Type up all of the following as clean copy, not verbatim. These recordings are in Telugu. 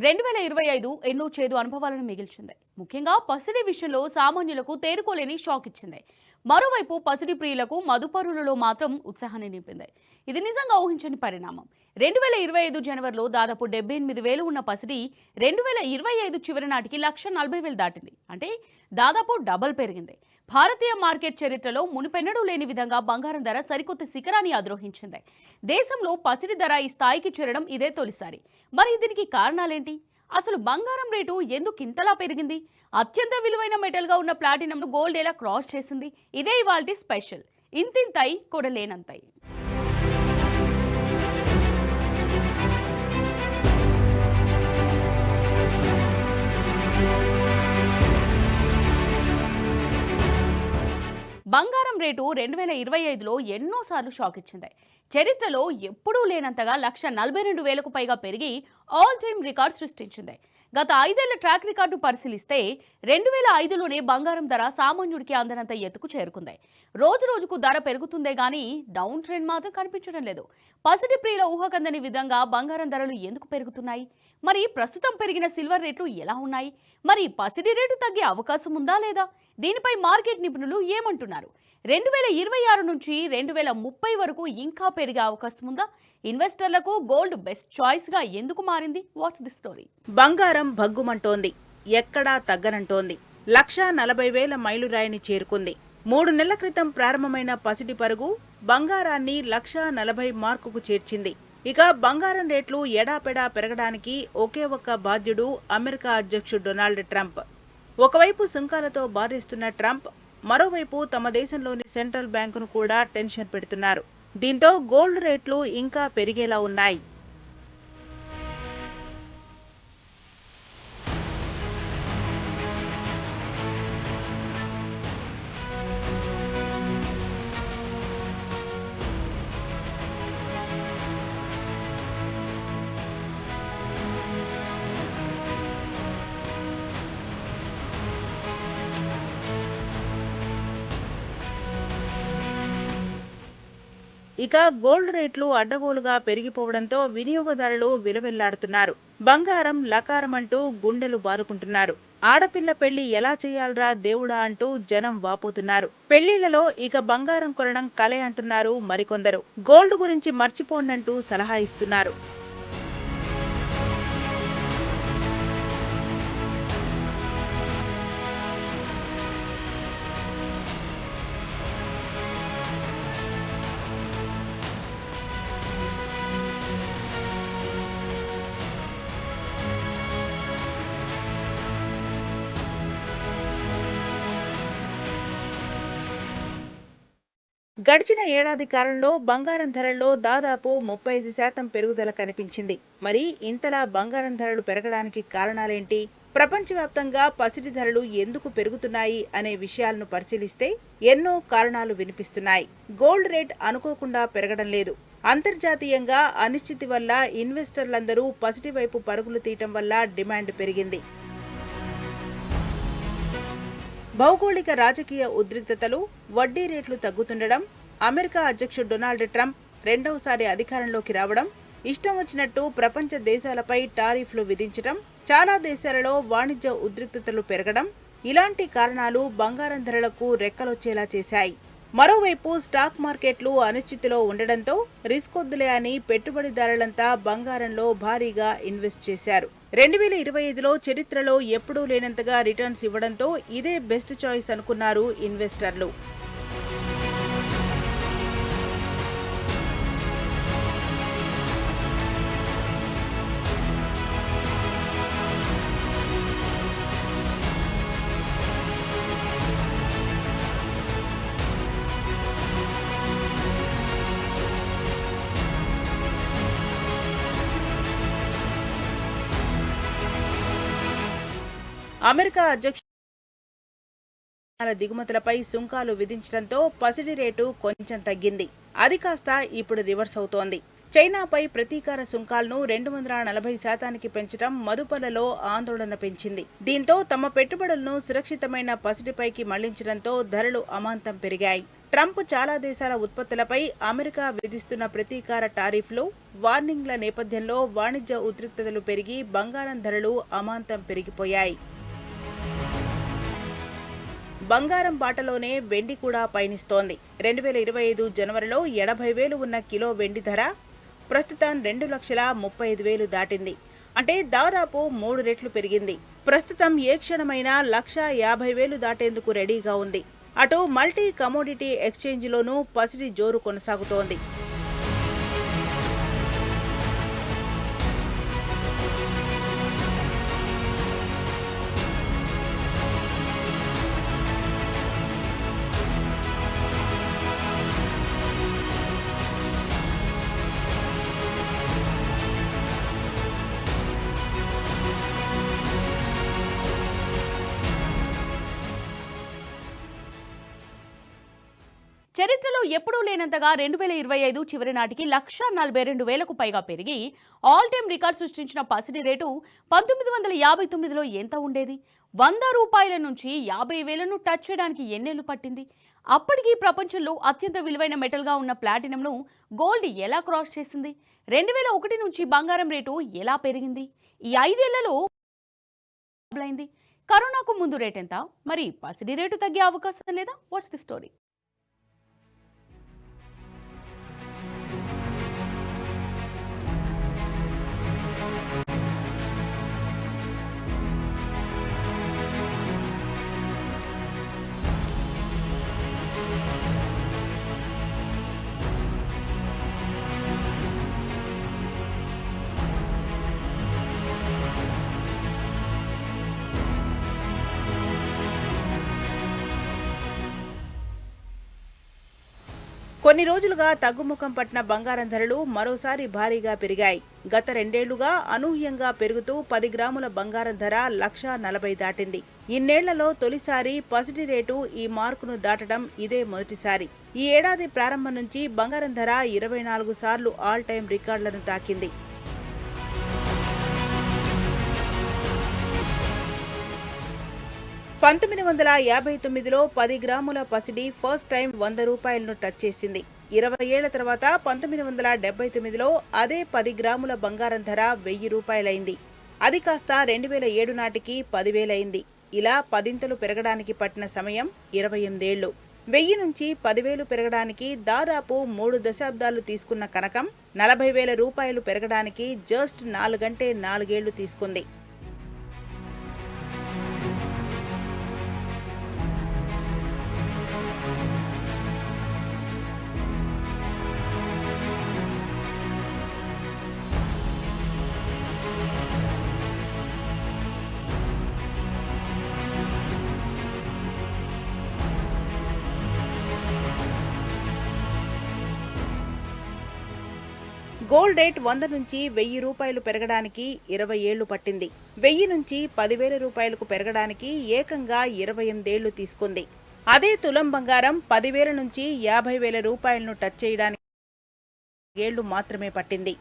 2025 ఎన్నో చేదు అనుభవాలను మిగిల్చింది. ముఖ్యంగా పసిడి విషయంలో సామాన్యులకు తేరుకోలేని షాక్ ఇచ్చింది. మరోవైపు పసిడి ప్రియులకు మదుపరులలో మాత్రం ఉత్సాహాన్ని నింపింది. ఇది నిజంగా ఊహించని పరిణామం. 2025 జనవరిలో దాదాపు 78,000 ఉన్న పసిడి 2025 చివరి నాటికి 1,40,000 దాటింది. అంటే దాదాపు డబల్ పెరిగింది. భారతీయ మార్కెట్ చరిత్రలో మునుపెన్నడూ లేని విధంగా బంగారం ధర సరికొత్త శిఖరాన్ని అధిరోహించింది. దేశంలో పసిడి ధర ఈ స్థాయికి చేరడం ఇదే తొలిసారి. మరి దీనికి కారణాలేంటి? అసలు బంగారం రేటు ఎందుకు ఇంతలా పెరిగింది? అత్యంత విలువైన మెటల్గా ఉన్న ప్లాటినంను గోల్డ్ ఎలా క్రాస్ చేసింది? ఇదే ఇవాల్టి స్పెషల్. ఇంతింతై కొడలేనంతై. బంగారం రేటు 2025లో ఎన్నోసార్లు షాక్ ఇచ్చింది. చరిత్రలో ఎప్పుడూ లేనంతగా 1,42,000కు పైగా పెరిగి ఆల్ టైమ్ రికార్డ్ సృష్టించింది. గత 5 ఏళ్ల ట్రాక్ రికార్డు పరిశీలిస్తే 2005లోనే బంగారం ధర సామాన్యుడికి అందనంత ఎత్తుకు చేరుకుంది. రోజు రోజుకు ధర పెరుగుతుందే గానీ డౌన్ ట్రెండ్ మాత్రం కనిపించడం లేదు. పసిడి ప్రియుల ఊహకందని విధంగా బంగారం ధరలు ఎందుకు పెరుగుతున్నాయి? మరి ప్రస్తుతం పెరిగిన సిల్వర్ రేట్లు ఎలా ఉన్నాయి? మరి పసిడి రేటు తగ్గే అవకాశం ఉందా లేదా? దీనిపై మార్కెట్ నిపుణులు ఏమంటున్నారు? 2026 నుంచి 2030 వరకు ఇంకా పెరిగే అవకాశం ఉందా? ఇన్వెస్టర్లకు గోల్డ్ బెస్ట్ చాయిస్ గా ఎందుకు మారింది? What's the story? బంగారం భగ్గుమంటోంది, ఎక్కడా తగ్గనంటోంది. 1,40,000 మైలురాయిని చేరుకుంది. 3 నెలల క్రితం ప్రారంభమైన పసిడి పరుగు బంగారాన్ని 1,40,000 మార్కుకు చేర్చింది. ఇక బంగారం రేట్లు ఎడాపెడా పెరగడానికి ఒకే ఒక్క బాధ్యుడు అమెరికా అధ్యక్షుడు డొనాల్డ్ ట్రంప్. ఒకవైపు సుంకాలతో బాధేస్తున్న ట్రంప్ మరోవైపు తమ దేశంలోని సెంట్రల్ బ్యాంకును కూడా టెన్షన్ పెడుతున్నారు. దీంతో గోల్డ్ రేట్లు ఇంకా పెరిగేలా ఉన్నాయి. ఇక గోల్డ్ రేట్లు అడ్డగోలుగా పెరిగిపోవడంతో వినియోగదారులు విలవిల్లాడుతున్నారు. బంగారం లకారమంటూ గుండెలు బాదుకుంటున్నారు. ఆడపిల్ల పెళ్లి ఎలా చేయాలరా దేవుడా అంటూ జనం వాపోతున్నారు. పెళ్లిళ్లలో ఇక బంగారం కొనడం కలే అంటున్నారు మరికొందరు. గోల్డ్ గురించి మర్చిపోండంటూ సలహా ఇస్తున్నారు. గడిచిన ఏడాది కాలంలో బంగారం ధరల్లో దాదాపు 35% పెరుగుదల కనిపించింది. మరి ఇంతలా బంగారం ధరలు పెరగడానికి కారణాలేంటి? ప్రపంచవ్యాప్తంగా పసిడి ధరలు ఎందుకు పెరుగుతున్నాయి అనే విషయాలను పరిశీలిస్తే ఎన్నో కారణాలు వినిపిస్తున్నాయి. గోల్డ్ రేట్ అనుకోకుండా పెరగడం లేదు. అంతర్జాతీయంగా అనిశ్చితి వల్ల ఇన్వెస్టర్లందరూ పసిడి వైపు పరుగులు తీయటం వల్ల డిమాండ్ పెరిగింది. భౌగోళిక రాజకీయ ఉద్రిక్తతలు, వడ్డీ రేట్లు తగ్గుతుండడం, అమెరికా అధ్యక్షుడు డొనాల్డ్ ట్రంప్ రెండవసారి అధికారంలోకి రావడం, ఇష్టం వచ్చినట్టు ప్రపంచ దేశాలపై టారిఫ్లు విధించడం, చాలా దేశాలలో వాణిజ్య ఉద్రిక్తతలు పెరగడం, ఇలాంటి కారణాలు బంగారం ధరలకు రెక్కలొచ్చేలా చేశాయి. మరోవైపు స్టాక్ మార్కెట్లు అనిశ్చితిలో ఉండడంతో రిస్క్ వద్దులే అని పెట్టుబడిదారులంతా బంగారంలో భారీగా ఇన్వెస్ట్ చేశారు. 2025లో చరిత్రలో ఎప్పుడూ లేనంతగా రిటర్న్స్ ఇవ్వడంతో ఇదే బెస్ట్ చాయిస్ అనుకున్నారు ఇన్వెస్టర్లు. అమెరికా అధ్యక్షుడు దిగుమతులపై సుంకాలు విధించడంతో పసిడి రేటు కొంచెం తగ్గింది. అది కాస్త ఇప్పుడు రివర్స్ అవుతోంది. చైనాపై ప్రతీకార సుంకాలను 240% పెంచడం మదుపర్లలో ఆందోళన పెంచింది. దీంతో తమ పెట్టుబడులను సురక్షితమైన పసిడిపైకి మళ్లించడంతో ధరలు అమాంతం పెరిగాయి. ట్రంప్ చాలా దేశాల ఉత్పత్తులపై అమెరికా విధిస్తున్న ప్రతీకార టారిఫ్లు, వార్నింగ్ల నేపథ్యంలో వాణిజ్య ఉద్రిక్తతలు పెరిగి బంగారం ధరలు అమాంతం పెరిగిపోయాయి. బంగారం బాటలోనే వెండి కూడా పయనిస్తోంది. 2025 జనవరిలో 80,000 ఉన్న కిలో వెండి ధర ప్రస్తుతం 2,35,000 దాటింది. అంటే దాదాపు 3 రెట్లు పెరిగింది. ప్రస్తుతం ఏ క్షణమైనా 1,50,000 దాటేందుకు రెడీగా ఉంది. అటు మల్టీ కమోడిటీ ఎక్స్చేంజ్లోనూ పసిడి జోరు కొనసాగుతోంది. చరిత్రలో ఎప్పుడూ లేనంతగా 2025 చివరి నాటికి 1,42,000కు పైగా పెరిగి ఆల్ టైమ్ రికార్డ్ సృష్టించిన పసిడి రేటు 1959లో ఎంత ఉండేది? 100 రూపాయల నుంచి 50,000ను టచ్ చేయడానికి ఎన్నేళ్లు పట్టింది? అప్పటికి ప్రపంచంలో అత్యంత విలువైన మెటల్గా ఉన్న ప్లాటినంను గోల్డ్ ఎలా క్రాస్ చేసింది? 2001 నుంచి బంగారం రేటు ఎలా పెరిగింది? ఈ 5 ఏళ్లలో అయింది. కరోనాకు ముందు రేట్ ఎంత? మరి పసిడి రేటు తగ్గే అవకాశం లేదా? What's the story? కొన్ని రోజులుగా తగ్గుముఖం పట్టిన బంగారం ధరలు మరోసారి భారీగా పెరిగాయి. గత 2 ఏళ్లుగా అనూహ్యంగా పెరుగుతూ 10 గ్రాముల బంగారం ధర 1,40,000 దాటింది. ఇన్నేళ్లలో తొలిసారి పసిడి రేటు ఈ మార్కును దాటడం ఇదే మొదటిసారి. ఈ ఏడాది ప్రారంభం నుంచి బంగారం ధర 24 సార్లు ఆల్ టైమ్ రికార్డులను తాకింది. 1959లో 10 గ్రాముల పసిడి ఫస్ట్ టైం 100 రూపాయలను టచ్ చేసింది. 20 ఏళ్ల తర్వాత 1979లో అదే 10 గ్రాముల బంగారం ధర 1,000 రూపాయలైంది. అది కాస్త 2007 నాటికి 10,000 అయింది. ఇలా పదింతలు పెరగడానికి పట్టిన సమయం 28 ఏళ్లు. 1000 నుంచి 10,000 పెరగడానికి దాదాపు 3 దశాబ్దాలు తీసుకున్న కనకం 40,000 రూపాయలు పెరగడానికి జస్ట్ 4 ఏళ్లు తీసుకుంది. గోల్డ్ రేట్ 100 నుంచి 1,000 రూపాయలు పెరగడానికి 20 ఏళ్లు పట్టింది. 1000 నుంచి 10,000 రూపాయలకు పెరగడానికి ఏకంగా 28 ఏళ్లు తీసుకుంది. అదే తులం బంగారం 10,000 నుంచి 50,000 రూపాయలను టచ్ చేయడానికి ఏళ్లు మాత్రమే పట్టింది.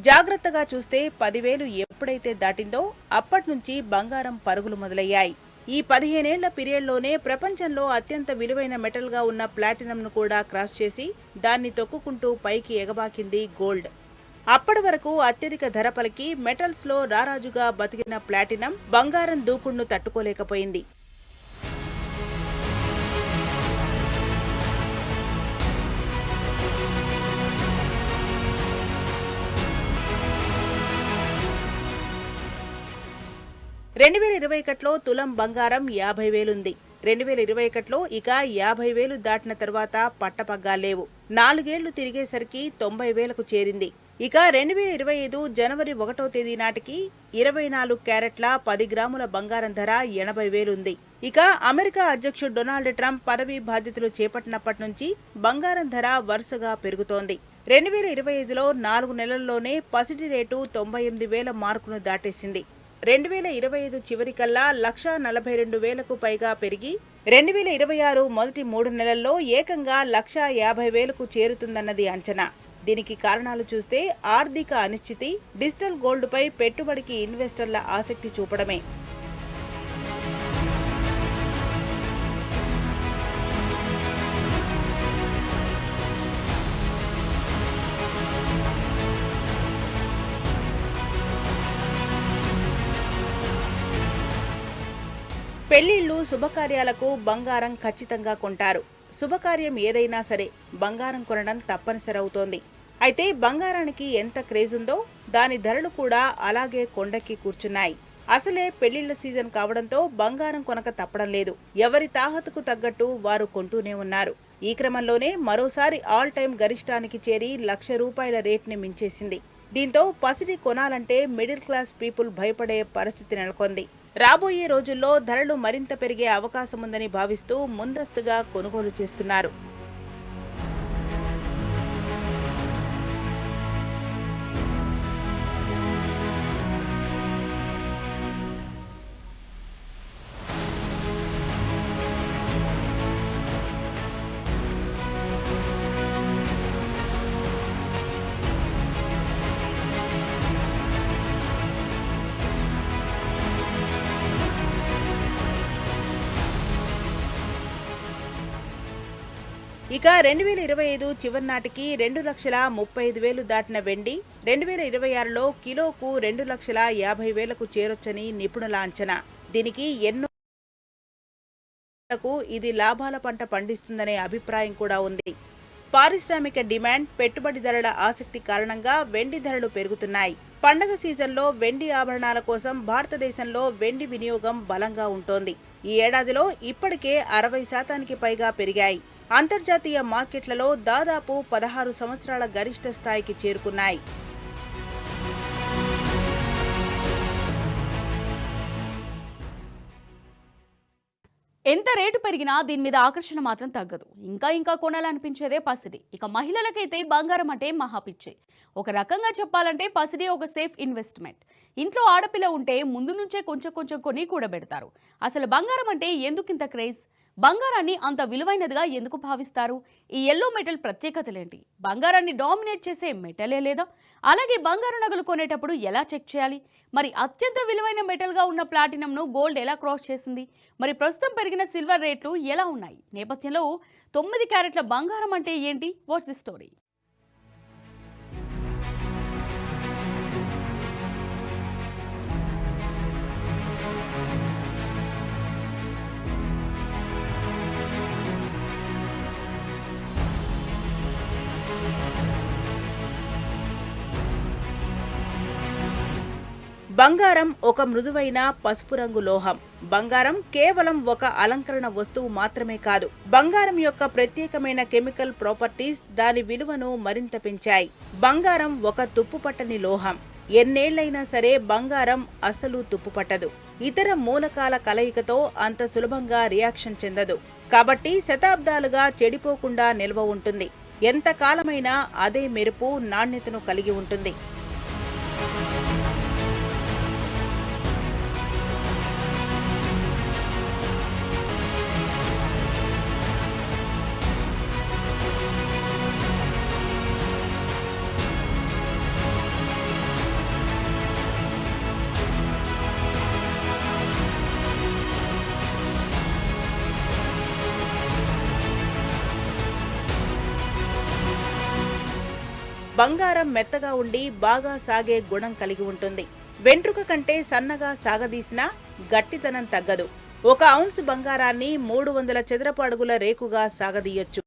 జాగ్రత్తగా చూస్తే 10,000 ఎప్పుడైతే దాటిందో అప్పటి నుంచి బంగారం పరుగులు మొదలయ్యాయి. ఈ 15 ఏళ్ల పీరియడ్లోనే ప్రపంచంలో అత్యంత విలువైన మెటల్గా ఉన్న ప్లాటినంను కూడా క్రాస్ చేసి దాన్ని తొక్కుకుంటూ పైకి ఎగబాకింది గోల్డ్. అప్పటి వరకు అత్యధిక ధర పలికి మెటల్స్లో రారాజుగా బతికిన ప్లాటినం బంగారం దూకుడును తట్టుకోలేకపోయింది. రెండు 2021లో తులం బంగారం 50,000 ఉంది. 2021లో ఇక 50,000 దాటిన తర్వాత పట్టపగ్గాలేవు. 4 ఏళ్లు తిరిగేసరికి 90,000కు చేరింది. ఇక 2025 జనవరి 1వ తేదీ నాటికి 24 క్యారెట్ల 10 గ్రాముల బంగారం ధర 80,000 ఉంది. ఇక అమెరికా అధ్యక్షుడు డొనాల్డ్ ట్రంప్ పదవీ బాధ్యతలు చేపట్టినప్పటి నుంచి బంగారం ధర వరుసగా పెరుగుతోంది. 2025లో 4 నెలల్లోనే పసిడి రేటు 98,000 మార్కును దాటేసింది. 2025 చివరికల్లా 1,42,000కు పైగా పెరిగి 2026 మొదటి 3 నెలల్లో ఏకంగా 1,50,000కు చేరుతుందన్నది అంచనా. దీనికి కారణాలు చూస్తే ఆర్థిక అనిశ్చితి, డిజిటల్ గోల్డ్పై పెట్టుబడికి ఇన్వెస్టర్ల ఆసక్తి చూపడమే. పెళ్లిళ్లు, శుభకార్యాలకు బంగారం ఖచ్చితంగా కొంటారు. శుభకార్యం ఏదైనా సరే బంగారం కొనడం తప్పనిసరవుతోంది. అయితే బంగారానికి ఎంత క్రేజ్ ఉందో దాని ధరలు కూడా అలాగే కొండెక్కి కూర్చున్నాయి. అసలే పెళ్లిళ్ల సీజన్ కావడంతో బంగారం కొనక తప్పడం లేదు. ఎవరి తాహతుకు తగ్గట్టు వారు కొంటూనే ఉన్నారు. ఈ క్రమంలోనే మరోసారి ఆల్ టైం గరిష్టానికి చేరి ₹1,00,000 రేట్ని మించేసింది. దీంతో పసిడి కొనాలంటే మిడిల్ క్లాస్ పీపుల్ భయపడే పరిస్థితి నెలకొంది. రాబోయే రోజుల్లో ధరలు మరింత పెరిగే అవకాశముందని భావిస్తూ ముందస్తుగా కొనుగోలు చేస్తున్నారు. ఇక 2025 చివరి నాటికి 2,35,000 దాటిన వెండి 2026లో కిలోకు 2,50,000కు చేరొచ్చని నిపుణుల అంచనా. దీనికి ఎన్నో ఇది లాభాల పంట పండిస్తుందనే అభిప్రాయం కూడా ఉంది. పారిశ్రామిక డిమాండ్, పెట్టుబడిదారుల ఆసక్తి కారణంగా వెండి ధరలు పెరుగుతున్నాయి. పండగ సీజన్లో వెండి ఆభరణాల కోసం భారతదేశంలో వెండి వినియోగం బలంగా ఉంటోంది. ఈ ఏడాదిలో ఇప్పటికే 60% పైగా పెరిగాయి. అంతర్జాతీయ మార్కెట్లలో దాదాపు 16 సంవత్సరాల గరిష్ట స్థాయికి చేరుకున్నాయి. ఎంత రేటు పెరిగినా దీని మీద ఆకర్షణ మాత్రం తగ్గదు. ఇంకా కొనాలనిపించేదే పసిడి. ఇక మహిళలకైతే బంగారం అంటే మహాపిచ్చి. ఒక రకంగా చెప్పాలంటే పసిడి ఒక సేఫ్ ఇన్వెస్ట్మెంట్. ఇంట్లో ఆడపిల్ల ఉంటే ముందు నుంచే కొంచెం కొని కూడబెడతారు. అసలు బంగారం అంటే ఎందుకింత క్రేజ్? బంగారాన్ని అంత విలువైనదిగా ఎందుకు భావిస్తారు? ఈ ఎల్లో మెటల్ ప్రత్యేకతలేంటి? బంగారాన్ని డామినేట్ చేసే మెటలే లేదా? అలాగే బంగారు నగలు కొనేటప్పుడు ఎలా చెక్ చేయాలి? మరి అత్యంత విలువైన మెటల్గా ఉన్న ప్లాటినంను గోల్డ్ ఎలా క్రాస్ చేసింది? మరి ప్రస్తుతం పెరిగిన సిల్వర్ రేట్లు ఎలా ఉన్నాయి? నేపథ్యంలో 9 క్యారెట్ల బంగారం అంటే ఏంటి? Watch the story. బంగారం ఒక మృదువైన పసుపు రంగు లోహం. బంగారం కేవలం ఒక అలంకరణ వస్తువు మాత్రమే కాదు. బంగారం యొక్క ప్రత్యేకమైన కెమికల్ ప్రాపర్టీస్ దాని విలువను మరింత పెంచాయి. బంగారం ఒక తుప్పుపట్టని లోహం. ఎన్నేళ్లైనా సరే బంగారం అస్సలు తుప్పుపట్టదు. ఇతర మూలకాల కలయికతో అంత సులభంగా రియాక్షన్ చెందదు. కాబట్టి శతాబ్దాలుగా చెడిపోకుండా నిల్వ ఉంటుంది. ఎంత కాలమైనా అదే మెరుపు, నాణ్యతను కలిగి ఉంటుంది. బంగారం మెత్తగా ఉండి బాగా సాగే గుణం కలిగి ఉంటుంది. వెంట్రుక కంటే సన్నగా సాగదీసినా గట్టితనం తగ్గదు. 1 ఔన్స్ బంగారాన్ని 300 చదరపు అడుగుల రేకుగా సాగదీయొచ్చు.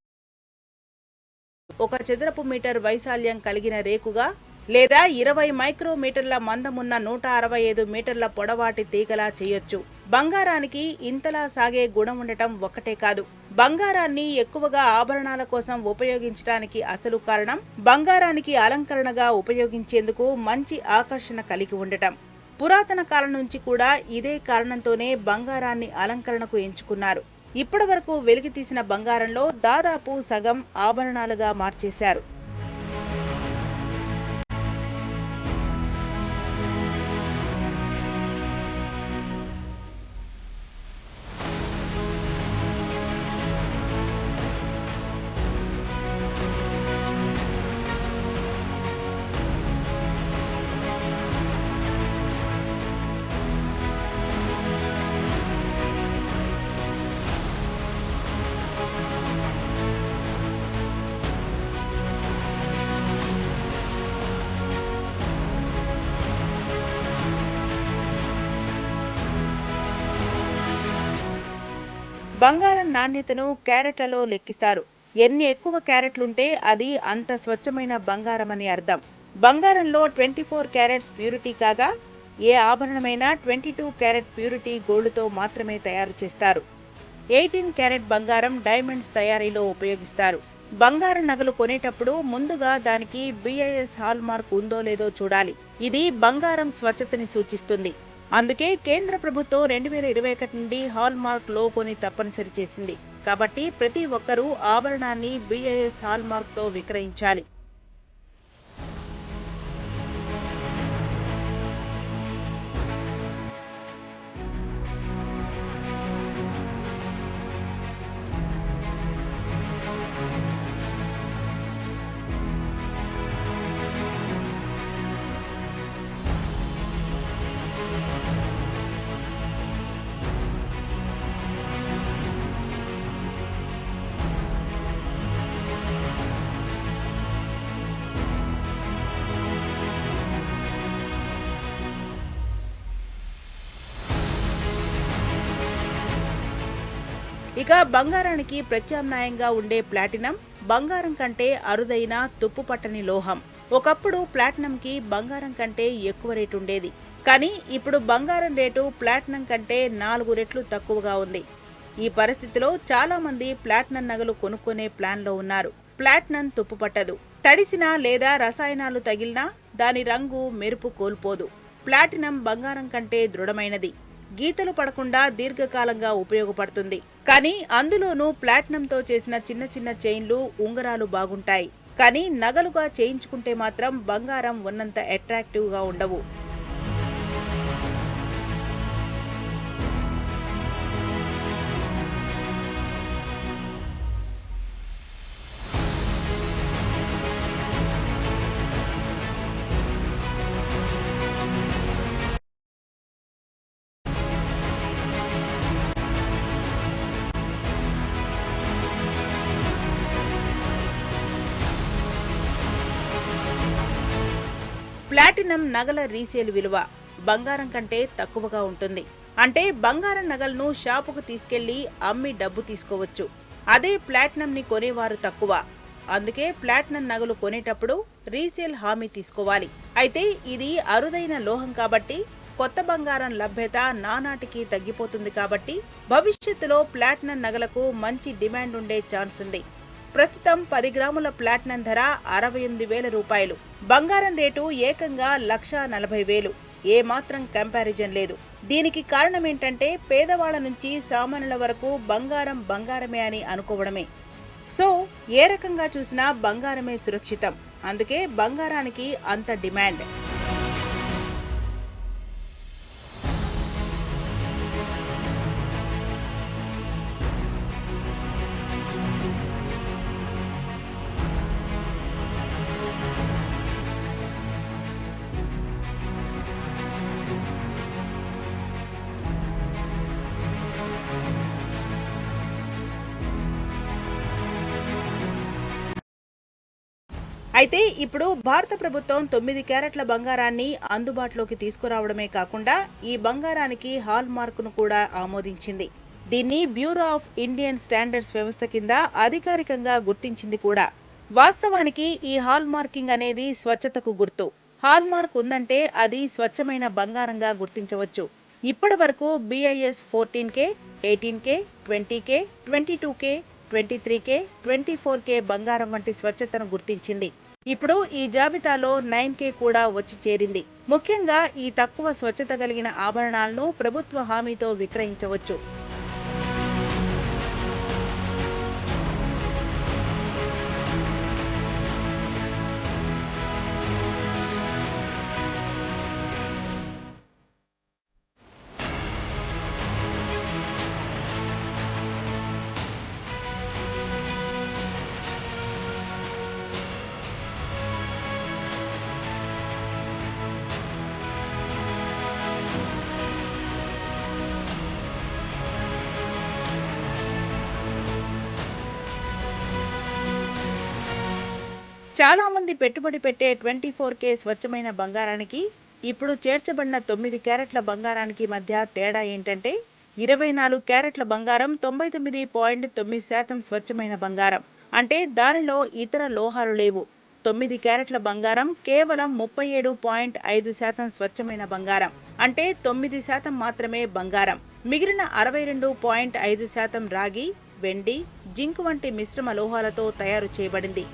1 చదరపు మీటర్ వైశాల్యం కలిగిన రేకుగా లేదా 20 మైక్రోమీటర్ల మందమున్న 165 మీటర్ల పొడవాటి తీగలా చేయొచ్చు. బంగారానికి ఇంతలా సాగే గుణం ఉండటం ఒక్కటే కాదు, బంగారాన్ని ఎక్కువగా ఆభరణాల కోసం ఉపయోగించడానికి అసలు కారణం బంగారానికి అలంకరణగా ఉపయోగించేందుకు మంచి ఆకర్షణ కలిగి ఉండటం. పురాతన కాలం నుంచి కూడా ఇదే కారణంతోనే బంగారాన్ని అలంకరణకు ఎంచుకున్నారు. ఇప్పటివరకు వెలికితీసిన బంగారంలో దాదాపు సగం ఆభరణాలుగా మార్చేశారు. బంగారం నాణ్యతను క్యారెట్లలో లెక్కిస్తారు. ఎన్ని ఎక్కువ క్యారెట్లుంటే అది అంత స్వచ్ఛమైన బంగారం అని అర్థం. బంగారంలో 24 క్యారెట్స్ ప్యూరిటీ కాగా ఏ ఆభరణమైనా 22 క్యారెట్ ప్యూరిటీ గోల్డ్తో మాత్రమే తయారు చేస్తారు. 18 క్యారెట్ బంగారం డైమండ్స్ తయారీలో ఉపయోగిస్తారు. బంగారం నగలు కొనేటప్పుడు ముందుగా దానికి BIS హాల్ మార్క్ ఉందో లేదో చూడాలి. ఇది బంగారం స్వచ్ఛతని సూచిస్తుంది. అందుకే కేంద్ర ప్రభుత్వం 2021 నుండి హాల్ మార్క్ లోగోని తప్పనిసరి చేసింది. కాబట్టి ప్రతి ఒక్కరూ ఆభరణాన్ని BIS హాల్ మార్క్తో విక్రయించాలి. ఇక బంగారానికి ప్రత్యామ్నాయంగా ఉండే ప్లాటినం బంగారం కంటే అరుదైన తుప్పుపట్టని లోహం. ఒకప్పుడు ప్లాటినంకి బంగారం కంటే ఎక్కువ రేటు ఉండేది. కానీ ఇప్పుడు బంగారం రేటు ప్లాటినం కంటే 4 రెట్లు తక్కువగా ఉంది. ఈ పరిస్థితిలో చాలా మంది ప్లాటినం నగలు కొనుక్కునే ప్లాన్లో ఉన్నారు. ప్లాటినం తుప్పుపట్టదు. తడిసినా లేదా రసాయనాలు తగిలినా దాని రంగు మెరుపు కోల్పోదు. ప్లాటినం బంగారం కంటే దృఢమైనది. గీతలు పడకుండా దీర్ఘకాలంగా ఉపయోగపడుతుంది. కానీ అందులోనూ ప్లాటినంతో చేసిన చిన్న చిన్న చైన్లు, ఉంగరాలు బాగుంటాయి. కానీ నగలుగా చేయించుకుంటే మాత్రం బంగారం ఉన్నంత అట్రాక్టివ్గా ఉండవు. ప్లాటినం నగల రీసేల్ విలువ బంగారం కంటే తక్కువగా ఉంటుంది. అంటే బంగారం నగలను షాపుకు తీసుకెళ్లి అమ్మి డబ్బు తీసుకోవచ్చు. అదే ప్లాటినంని కొనేవారు తక్కువ. అందుకే ప్లాటినం నగలు కొనేటప్పుడు రీసేల్ హామీ తీసుకోవాలి. అయితే ఇది అరుదైన లోహం కాబట్టి కొత్త బంగారం లభ్యత నానాటికి తగ్గిపోతుంది. కాబట్టి భవిష్యత్తులో ప్లాటినం నగలకు మంచి డిమాండ్ ఉండే ఛాన్స్ ఉంది. ప్రస్తుతం 10 గ్రాముల ప్లాటినం ధర 68,000 రూపాయలు. బంగారం రేటు ఏకంగా 1,40,000. ఏ మాత్రం కంపారిజన్ లేదు. దీనికి కారణం ఏంటంటే పేదవాళ్ల నుంచి సామాన్యుల వరకు బంగారం బంగారమే అని అనుకోవడమే. సో ఏ రకంగా చూసినా బంగారమే సురక్షితం. అందుకే బంగారానికి అంత డిమాండ్. అయితే ఇప్పుడు భారత ప్రభుత్వం 9 క్యారెట్ల బంగారాన్ని అందుబాటులోకి తీసుకురావడమే కాకుండా ఈ బంగారానికి హాల్ మార్కును కూడా ఆమోదించింది. దీన్ని బ్యూరో ఆఫ్ ఇండియన్ స్టాండర్డ్స్ వ్యవస్థ కింద అధికారికంగా గుర్తించింది కూడా. వాస్తవానికి ఈ హాల్ మార్కింగ్ అనేది స్వచ్ఛతకు గుర్తు. హాల్ మార్క్ ఉందంటే అది స్వచ్ఛమైన బంగారంగా గుర్తించవచ్చు. ఇప్పటి వరకు BIS 14K, 18K, 20K, 22K, 23K, 24K బంగారం వంటి స్వచ్ఛతను గుర్తించింది. ఇప్పుడు ఈ జాబితాలో 9K కూడా వచ్చి చేరింది. ముఖ్యంగా ఈ తక్కువ స్వచ్ఛత కలిగిన ఆభరణాలను ప్రభుత్వ హామీతో విక్రయించవచ్చు. చాలా మంది పెట్టుబడి పెట్టే 24K స్వచ్ఛమైన బంగారానికి ఇప్పుడు చేర్చబడిన 9 క్యారెట్ల బంగారానికి మధ్య తేడా ఏంటంటే 24 క్యారెట్ల బంగారం 99.9% స్వచ్ఛమైన బంగారం. అంటే దానిలో ఇతర లోహాలు లేవు. 9 క్యారెట్ల బంగారం కేవలం 37.5% స్వచ్ఛమైన బంగారం. అంటే 9% మాత్రమే బంగారం. మిగిలిన 62.5% రాగి, వెండి, జింక్ వంటి మిశ్రమ లోహాలతో తయారు చేయబడింది.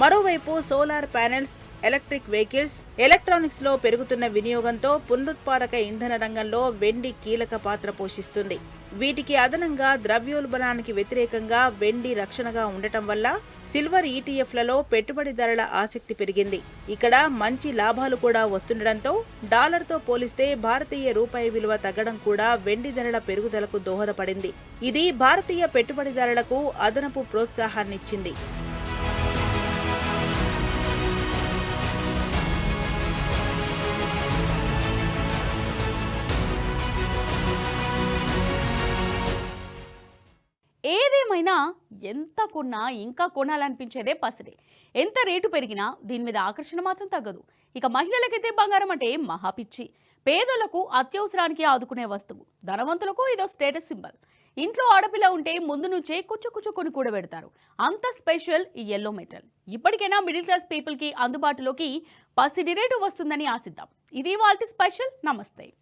మరోవైపు solar panels, electric vehicles, electronics లో పెరుగుతున్న వినియోగంతో పునరుత్పాదక ఇంధన రంగంలో వెండి కీలక పాత్ర పోషిస్తుంది. వీటికి అదనంగా ద్రవ్యోల్బణానికి వ్యతిరేకంగా వెండి రక్షణగా ఉండటం వల్ల సిల్వర్ ఈటీఎఫ్లలో పెట్టుబడిదారుల ఆసక్తి పెరిగింది. ఇక్కడ మంచి లాభాలు కూడా వస్తుండటంతో డాలర్తో పోలిస్తే భారతీయ రూపాయి విలువ తగ్గడం కూడా వెండి ధరల పెరుగుదలకు దోహదపడింది. ఇది భారతీయ పెట్టుబడిదారులకు అదనపు ప్రోత్సాహాన్నిచ్చింది. ఏదేమైనా ఎంత కొన్నా ఇంకా కొనాలనిపించేదే పసిడి. ఎంత రేటు పెరిగినా దీని మీద ఆకర్షణ మాత్రం తగ్గదు. ఇక మహిళలకైతే బంగారం అంటే మహాపిచ్చి. పేదలకు అత్యవసరానికి ఆదుకునే వస్తువు, ధనవంతులకు ఇదో స్టేటస్ సింబల్. ఇంట్లో ఆడపిల్ల ఉంటే ముందు నుంచే కొని కూడబెడతారు. అంత స్పెషల్ ఈ ఎల్లో మెటల్. ఇప్పటికైనా మిడిల్ క్లాస్ పీపుల్ కి అందుబాటులోకి పసిడి రేటు వస్తుందని ఆశిద్దాం. ఇది వాళ్ళ స్పెషల్. నమస్తే.